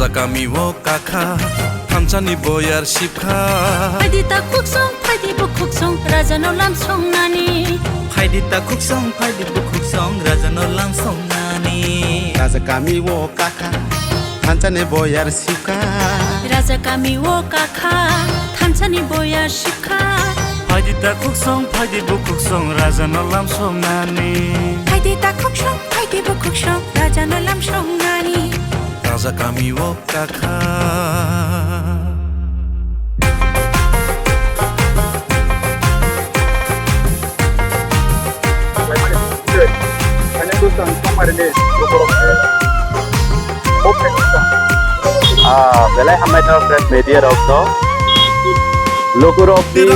Raja kami wo kakha Hamchani boyar shikha Phaidi ta khuksong phaidi bu khuksong Raja no lam song nani Phaidi ta khuksong phaidi bu khuksong Raja no lam song nani Raja kami wo kakha Hamchani boyar shikha Raja kami wo kakha Hamchani boyar shikha Phaidi ta khuksong phaidi bu khuksong Raja no lam song nani Phaidi ta khuksong phaidi bu khuksong Raja no lam song nani Raja kami wo kakha Belai hamai no press media rokno Lukurokni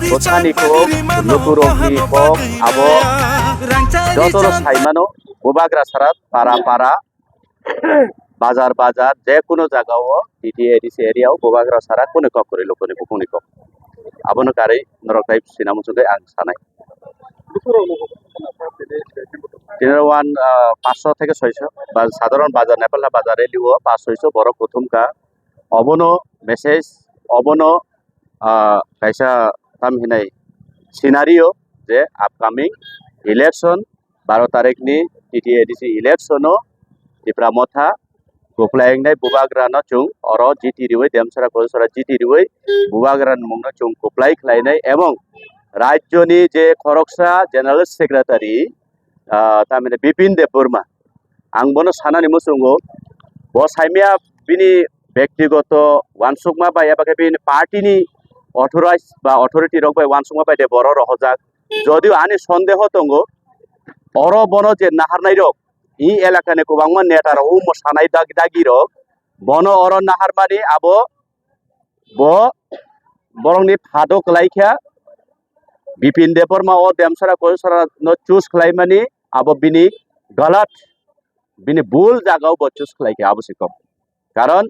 botani ko lukurokni ko abo jotoro saimano bobagra sarat para bazar je kuno jagao TTADC area bobagra sara kone kok kore lokone bukuni kok abono kare norokai sinamu sungai ang sanai Dinnerwan 500 থেকে 600 বা সাধারণ বাজার নেপালা বাজারে লিও 500 বড় প্রথমকা অবনো message অবনো কাইসা তামহিনাই সিনারিও যে আপকামিং ইলেকশন 12 তারিখনি TTADC ইলেকশনও টিপ্রা মথা কোপ্লাইংনাই বুবাগ্রানা চুং অর জিটি রিওই দেমসরা কোসরা জিটি রিওই বুবাগ্রান মুংনা চুং কোপ্লাই খলাইনাই এবং রাজ্যনি যে খরকসা জেনারেল সেক্রেটারি তামিনে বিপিন দেববর্মা आंबोनो सानानि मुसुंगो बो साइमिया बिनि व्यक्तिगत वानसुकमा बाय एबा बिनि पार्टीनि अथराइज बा अथॉरिटी रक बाय वानसुकमा बाय दे बर रहजाक जदिও आनि सन्देह दंगो अर बनो जे नाहारनाय रक इ एलाकानि गोबांमा नेतार उ मोसानाय दागि रक बनो अर नाहारमानि आबो बो बरंनि फादक लाइखा बिपिन देबबर्मा ओ देमसरा कोसरा न चूज खलाइमानि आबो बिनि गलत बिनि भूल जागाव बचुस खलाइके आवश्यक कारण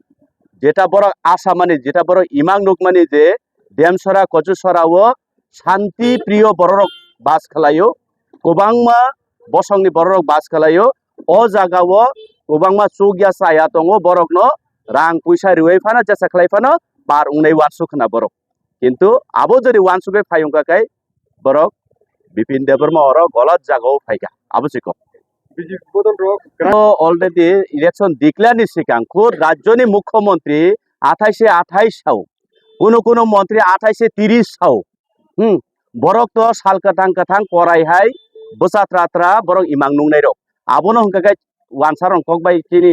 जेटा बड़ आशा माने जेटा बड़ इमां नुक माने जे देमसरा कचुसराव शांति प्रिय बररक बास खलायो गोबांमा बसंनि बररक बास खलायो ओ जागाव गोबांमा सुगिया साया दङ बरकनो रां पैसा रुइफाना जेसा खलाइफानो बार उनै वानसुखना बरक किन्तु आबो जदि वानसुके फायुंकाकाय बरक बिपिन देबबर्मा अर गलत जागाव फाइका आवश्यक अलरेडी इलेक्शन डिक्लेयारनि सिगां खुद राज्यनि मुख्यमंत्री 28 कोनो मंत्री 28-30 बरक तो साल कथां करायहाय बसात्रात्रा बरक इमां नुंनाय रक आबोनो हंकाकाय वानसार अंकक बाय चिनि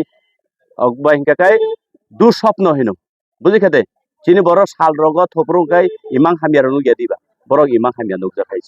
बाय हंकाकाय दु स्वप्न हिनो बुजिखादे चिनि बरक साल रग थोप्रंकाय इमां हामियार नुगिया दिबा बरक इमां हामिया नुगजाखायस